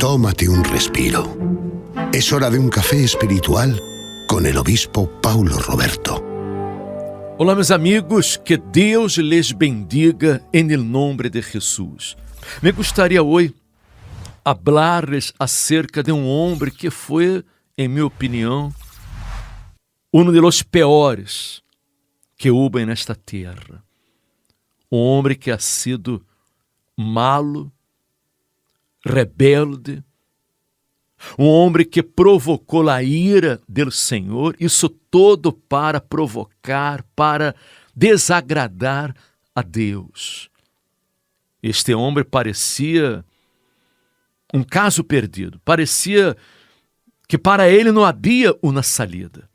Tómate un respiro. Es hora de un café espiritual con el obispo Paulo Roberto. Olá, meus amigos, que Deus les bendiga em nome de Jesus. Me gostaria hoje hablarles acerca de um homem que foi, em minha opinião, um dos piores que houve nesta terra. Um homem que ha sido malo, rebelde, um homem que provocou a ira do Senhor, isso todo para provocar, para desagradar a Deus. Este homem parecia um caso perdido, parecia que para ele não havia uma saída.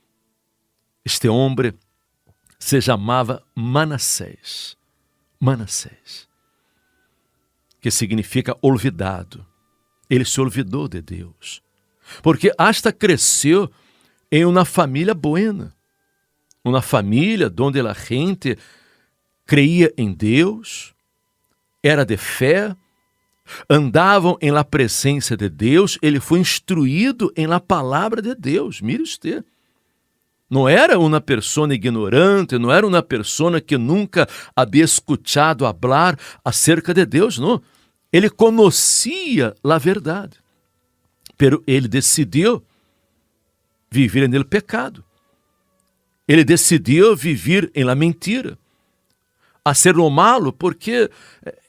Este homem se chamava Manassés, que significa olvidado. Ele se olvidou de Deus, porque hasta cresceu em uma família buena, uma família onde a gente creia em Deus, era de fé, andavam em la presença de Deus, ele foi instruído em la palavra de Deus. Mire usted, não era uma pessoa ignorante, não era uma pessoa que nunca havia escutado falar acerca de Deus, não. Ele conhecia a verdade, pero ele decidiu viver no pecado. Ele decidiu viver em la mentira, hacer o malo, porque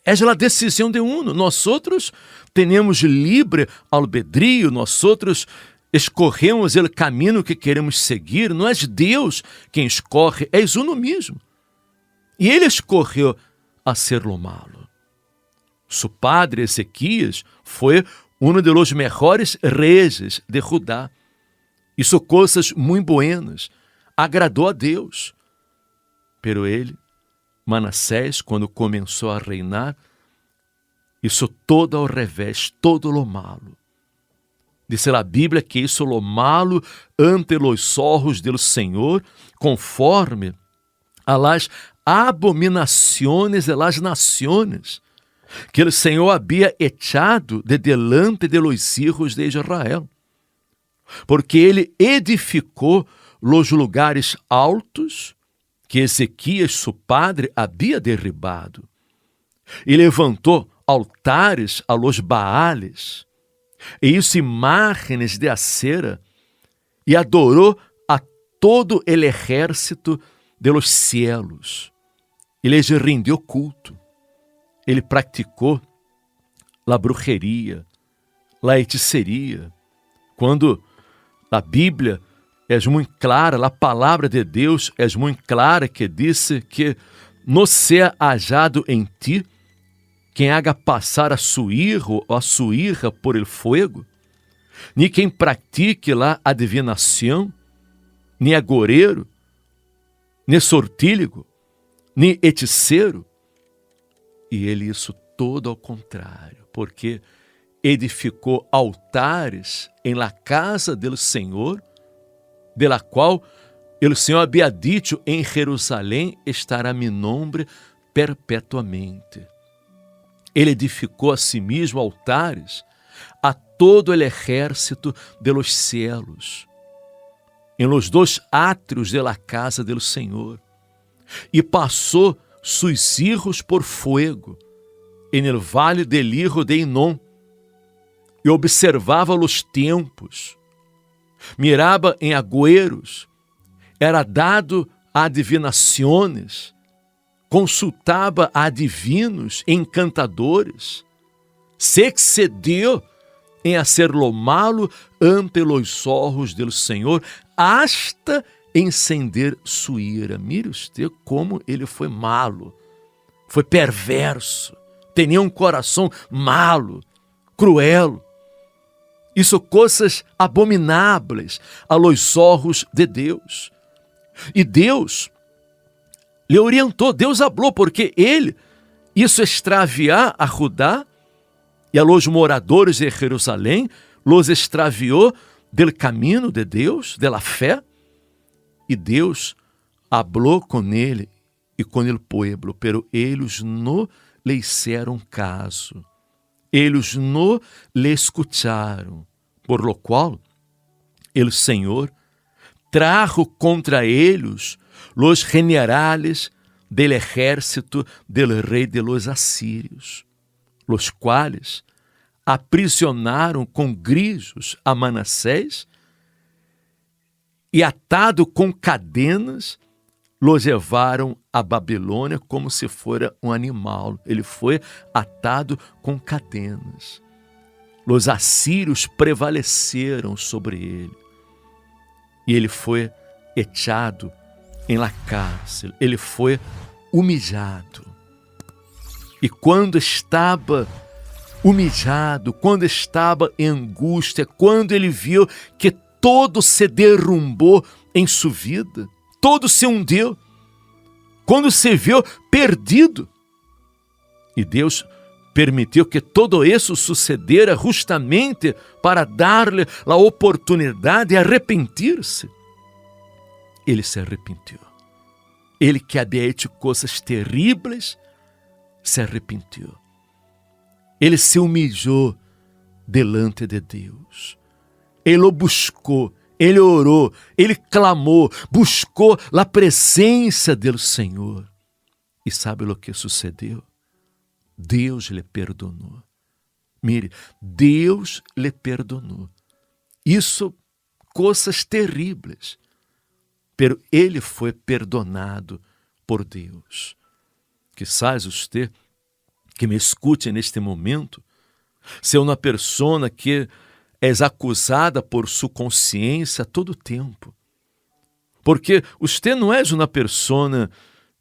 é a decisão de uno. Nós outros temos livre albedrío, nós outros escorremos o caminho que queremos seguir. Não é Deus quem escorre, é uno mesmo. E ele escorreu a ser lo malo. Su padre Ezequias foi um dos melhores reis de Judá. Hizo coisas muito buenas, agradou a Deus. Pero ele, Manassés, quando começou a reinar, hizo todo ao revés, todo lo malo. Dice a Bíblia que hizo lo malo ante los ojos del Senhor, conforme a las abominaciones de las naciones que o Senhor havia echado de delante de los hijos de Israel. Porque ele edificou los lugares altos que Ezequias, seu padre, havia derribado. E levantou altares a los Baales, e hizo imágenes de acera, e adorou a todo el ejército de los cielos. E lhes rendeu culto. Ele praticou a bruxeria, a hechiceria. Quando a Bíblia é muito clara, a palavra de Deus é muito clara, que diz que não seja hallado em ti quem haga passar a su hijo ou a su hija por el fuego, nem quem pratique lá adivinação, nem agoreiro, nem sortílego, nem hechiceiro. E ele isso todo ao contrário, porque edificou altares em la casa do Senhor, de la qual o Senhor havia dito: em Jerusalém estará mi nombre perpetuamente. Ele edificou a si mesmo altares a todo el ejército de los cielos, em los dois átrios de la casa do Senhor, e passou sus hijos por fuego en el vale del hijo de Inom, e observava los tempos, mirava em agüeros, era dado a adivinações, consultava a adivinos, encantadores, se excedeu em hacer lo malo ante los ojos del Senhor, hasta encender sua ira. Mire usted como ele foi malo, foi perverso, tinha um coração malo, cruel. Hizo coisas abomináveis a los ojos de Deus. E Deus lhe orientou, Deus falou, porque ele hizo extraviar a Judá e a los moradores de Jerusalém, los extraviou del caminho de Deus, de la fé. E Deus falou com ele e com o povo, pero eles não lhe hicieron caso. eles no le escucharam, por lo qual el Senhor trajo contra eles los generales del ejército del rei de los assírios, los quales aprisionaram com grillos a Manassés e atado com cadenas, los levaram a Babilônia como se fora um animal. Ele foi atado com cadenas. Os assírios prevaleceram sobre ele. E ele foi echado em la cárcel. Ele foi humilhado. E quando estava humilhado, quando estava em angústia, quando ele viu que todo se derrumbou em sua vida, todo se hundiu, quando se viu perdido. E Deus permitiu que todo isso sucedera justamente para dar-lhe a oportunidade de arrepender-se. Ele se arrependeu. Ele que havia hecho coisas terríveis, se arrependeu. Ele se humilhou delante de Deus. Ele o buscou, ele orou, ele clamou, buscou a presença do Senhor. E sabe o que sucedeu? Deus lhe perdonou. Mire, Deus lhe perdonou. Isso, coisas terríveis. Pero ele foi perdonado por Deus. Quizás você que me escute neste momento, ser uma pessoa que é acusada por sua consciência a todo tempo. Porque você não é uma pessoa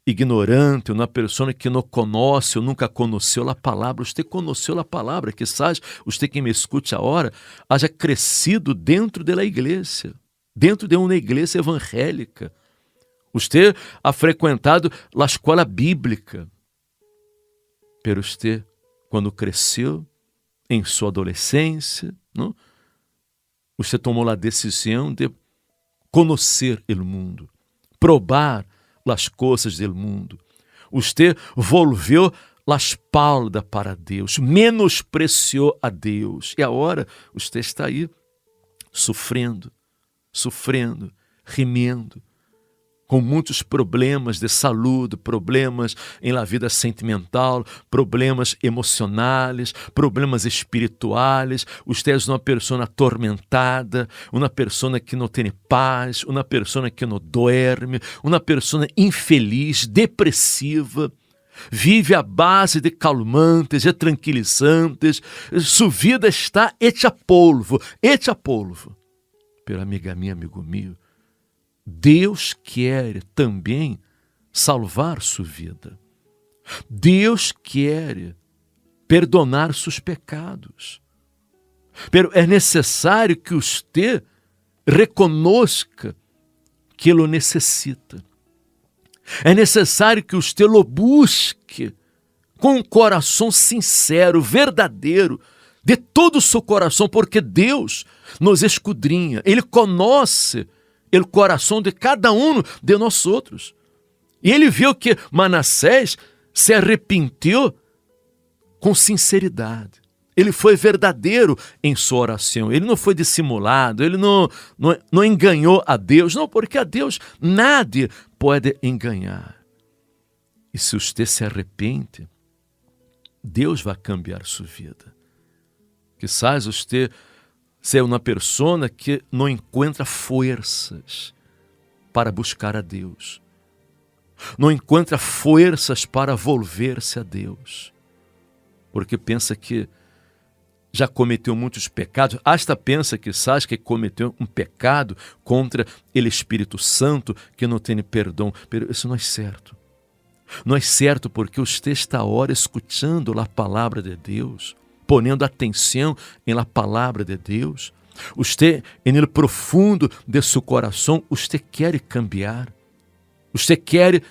ignorante, uma pessoa que não conhece ou nunca conheceu a palavra. Você conheceu a palavra, quizás você que me escute agora, haja crescido dentro da igreja, dentro de uma igreja evangélica. Você ha frequentado a escola bíblica. Pero você, quando cresceu, em sua adolescência, não? Você tomou a decisão de conhecer o mundo, probar as coisas do mundo. Você volveu a espalda para Deus, menospreciou a Deus. E agora você está aí sofrendo, remendo, com muitos problemas de saúde, problemas em la vida sentimental, problemas emocionais, problemas espirituais. Você é uma pessoa atormentada, uma pessoa que não tem paz, uma pessoa que não dorme, uma pessoa infeliz, depressiva, vive à base de calmantes, de tranquilizantes. Sua vida está hecha polvo. Pero amiga minha, amigo meu, Deus quer também salvar sua vida. Deus quer perdonar seus pecados. Pero é necessário que você reconozca que Ele o necessita. É necessário que você o busque com um coração sincero, verdadeiro, de todo o seu coração, porque Deus nos escudrinha. Ele conhece o coração de cada um de nós outros. E ele viu que Manassés se arrependeu com sinceridade. Ele foi verdadeiro em sua oração. Ele não foi dissimulado. Ele não enganou a Deus. Não, porque a Deus nada pode enganar. E se você se arrepende, Deus vai cambiar sua vida. Quizás você seja uma pessoa que não encontra forças para buscar a Deus. Não encontra forças para volver-se a Deus. Porque pensa que já cometeu muitos pecados, hasta pensa quizás que cometeu um pecado contra o Espírito Santo, que não tem perdão. Mas isso não é certo. Não é certo porque você está agora escutando a palavra de Deus, ponendo atenção em la palavra de Deus. Você, no profundo de seu coração, você quer cambiar. Você quer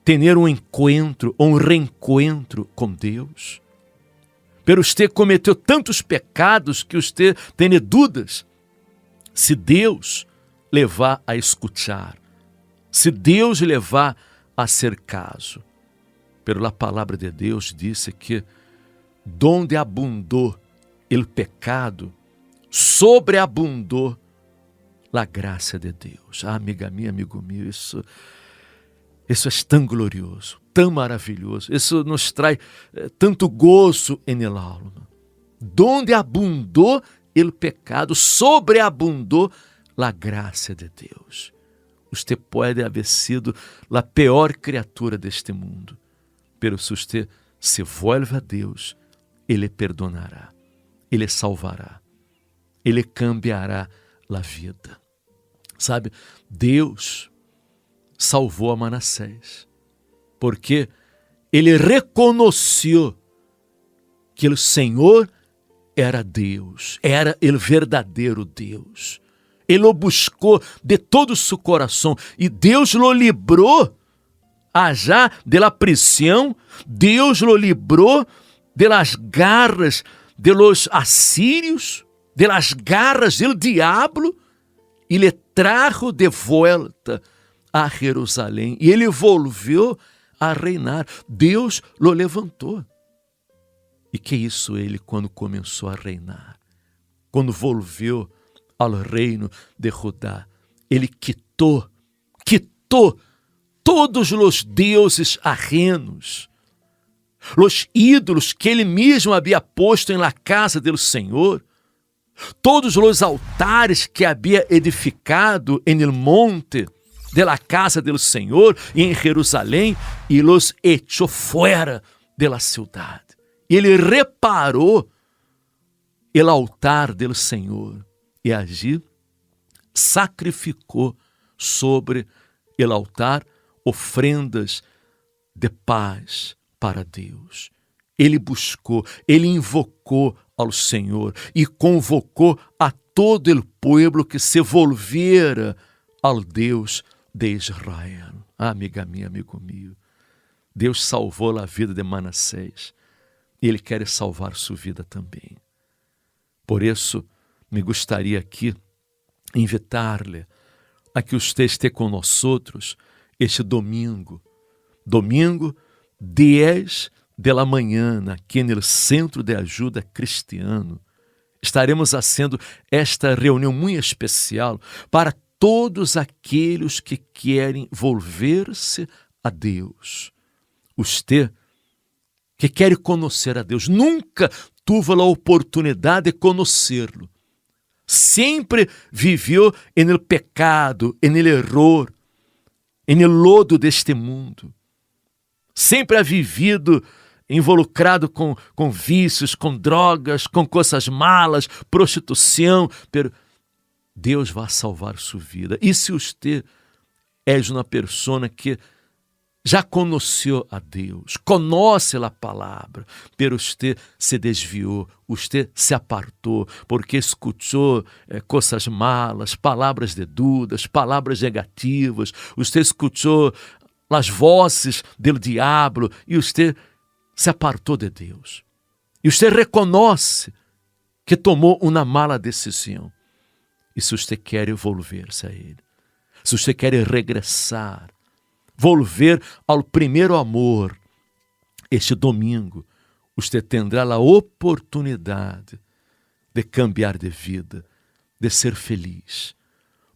ter um encontro ou um reencontro com Deus. Pero você cometeu tantos pecados que você tem dúvidas se Deus levar a escutar, se Deus levar a ser caso. Pero a palavra de Deus disse que donde abundou o pecado, sobreabundou a graça de Deus. Ah, amiga minha, amigo meu, isso é tão glorioso, tão maravilhoso. Isso nos traz tanto gozo en el alma. Donde abundou o pecado, sobreabundou a graça de Deus. Você pode haver sido a pior criatura deste mundo, pero se você se volve a Deus, Ele perdonará, Ele salvará, Ele cambiará a vida. Sabe, Deus salvou a Manassés, porque ele reconheceu que o Senhor era Deus, era o verdadeiro Deus. Ele o buscou de todo seu coração e Deus o livrou allá de la prisión. Deus o livrou de las garras de los assírios, de las garras del diablo, e lhe trajo de volta a Jerusalém. E ele volveu a reinar. Deus o levantou. E que isso ele quando começou a reinar? Quando volveu ao reino de Judá, ele quitou todos os deuses ajenos, os ídolos que ele mesmo havia posto em la casa do Senhor, todos os altares que havia edificado en el monte de la casa del Senhor e em Jerusalém, e los echou fuera de la ciudad. Ele reparou el altar del Senhor e allí sacrificou sobre el altar ofrendas de paz para Deus. Ele buscou, ele invocou ao Senhor e convocou a todo o povo que se volviera ao Deus de Israel. Ah, amiga minha, amigo meu, Deus salvou a vida de Manassés e Ele quer salvar sua vida também. Por isso, me gostaria aqui invitar-lhe a que você esteja conosco este domingo 10 de la manhã, aqui no Centro de Ajuda Cristiano. Estaremos fazendo esta reunião muito especial para todos aqueles que querem volver-se a Deus. Você que quer conhecer a Deus, nunca teve a oportunidade de conhecê-lo. Sempre viveu no pecado, no erro, no lodo deste mundo. Sempre ha vivido involucrado com vícios, com drogas, com coisas malas, prostituição, pero Deus vai salvar sua vida. E se você é uma pessoa que já conheceu a Deus, conhece a palavra, pero você se desviou, você se apartou, porque escutou coisas malas, palavras de dúvidas, palavras negativas, você escutou as vozes do diabo e você se apartou de Deus. E você reconhece que tomou uma mala decisão. E se você quer volver-se a Ele, se você quer regressar, volver ao primeiro amor, este domingo, você terá a oportunidade de cambiar de vida, de ser feliz,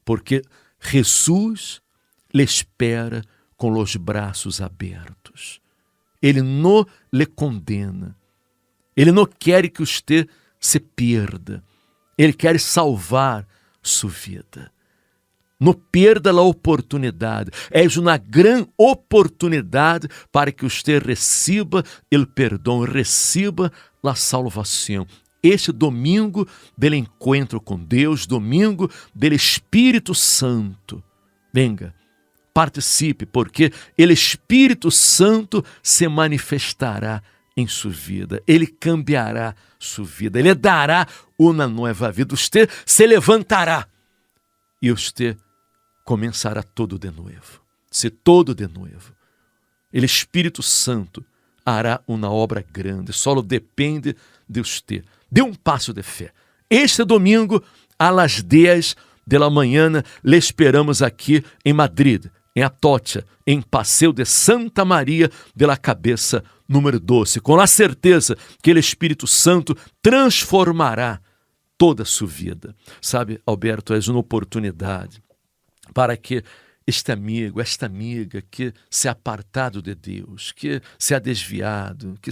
porque Jesus lhe espera com os braços abertos. Ele não lhe condena. Ele não quer que você se perda. Ele quer salvar sua vida. Não perda a oportunidade. É uma grande oportunidade para que você receba o perdão, receba a salvação. Este domingo do encontro com Deus, domingo do Espírito Santo. Venga, participe, porque o Espírito Santo se manifestará em sua vida. Ele cambiará sua vida. Ele dará uma nova vida. Você se levantará e você começará todo de novo. Se todo de novo. O Espírito Santo hará uma obra grande. Só depende de você. Dê um passo de fé. Este domingo, às 10 da manhã, lhe esperamos aqui em Madrid, em Atocha, em Passeio de Santa Maria de la Cabeça, número 12, com a certeza que o Espírito Santo transformará toda a sua vida. Sabe, Alberto, és uma oportunidade para que este amigo, esta amiga que se ha apartado de Deus, que se ha desviado, que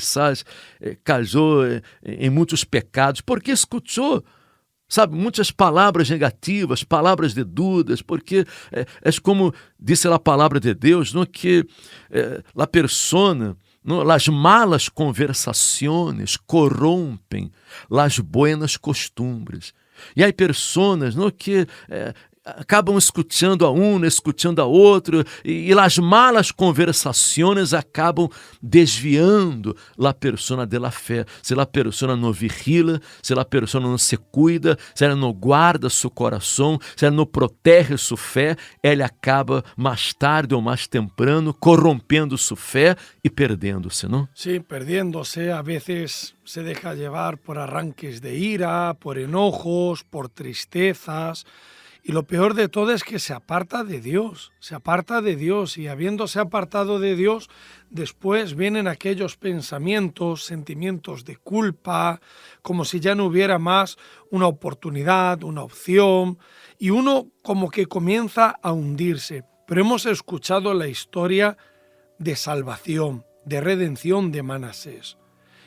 caiu em muitos pecados, porque escutou, sabe, muitas palavras negativas, palavras de dúvidas, porque é como disse a palavra de Deus, não, que a persona, não, as malas conversações corrompem as buenas costumbres. E há pessoas, não, que acabam escutando a uma, escutando a outra, e as malas conversações acabam desviando a persona de la fé. Se a persona não vigila, se a persona não se cuida, se ela não guarda seu coração, se ela não protege sua fé, ela acaba mais tarde ou mais temprano corrompendo sua fé e perdendo-se, não? Sí, perdiéndose, a veces se deja llevar por arranques de ira, por enojos, por tristezas. Y lo peor de todo es que se aparta de Dios y habiéndose apartado de Dios, después vienen aquellos pensamientos, sentimientos de culpa, como si ya no hubiera más una oportunidad, una opción, y uno como que comienza a hundirse. Pero hemos escuchado la historia de salvación, de redención de Manasés,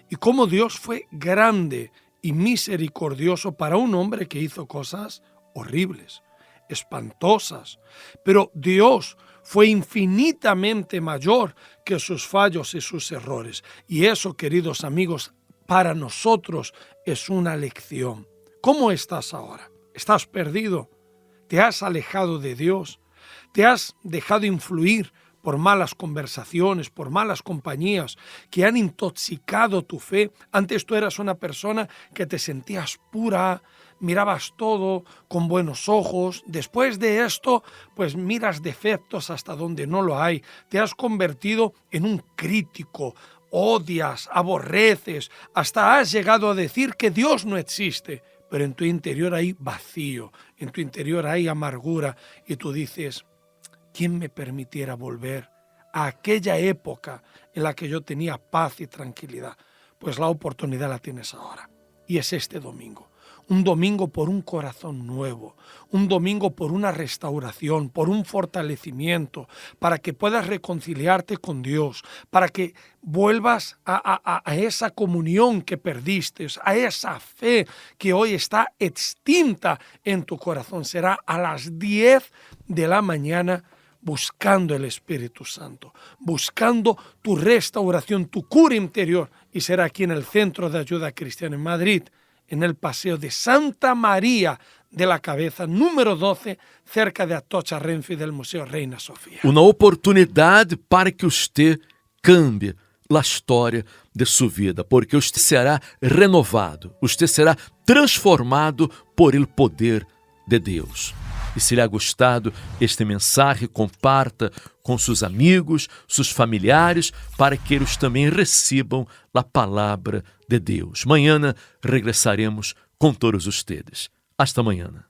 y cómo Dios fue grande y misericordioso para un hombre que hizo cosas horribles, espantosas, pero Dios fue infinitamente mayor que sus fallos y sus errores. Y eso, queridos amigos, para nosotros es una lección. ¿Cómo estás ahora? ¿Estás perdido? ¿Te has alejado de Dios? ¿Te has dejado influir por malas conversaciones, por malas compañías que han intoxicado tu fe? Antes tú eras una persona que te sentías pura, mirabas todo con buenos ojos. Después de esto, pues miras defectos hasta donde no lo hay. Te has convertido en un crítico, odias, aborreces, hasta has llegado a decir que Dios no existe. Pero en tu interior hay vacío, en tu interior hay amargura y tú dices, ¿quién me permitiera volver a aquella época en la que yo tenía paz y tranquilidad? Pues la oportunidad la tienes ahora. Y es este domingo. Un domingo por un corazón nuevo, un domingo por una restauración, por un fortalecimiento, para que puedas reconciliarte con Dios, para que vuelvas a esa comunión que perdiste, a esa fe que hoy está extinta en tu corazón. Será a las 10 de la mañana buscando el Espíritu Santo, buscando tu restauración, tu cura interior, y será aquí en el Centro de Ayuda Cristiana en Madrid, en el Paseo de Santa María de la Cabeza, número 12, cerca de Atocha Renfe del Museu Reina Sofia. Uma oportunidade para que você cambie a história de sua vida, porque você será renovado, você será transformado por el poder de Deus. E se lhe ha gostado este mensagem, comparta com seus amigos, seus familiares, para que eles também recebam a palavra de Deus. Mañana regressaremos com todos ustedes. Hasta mañana.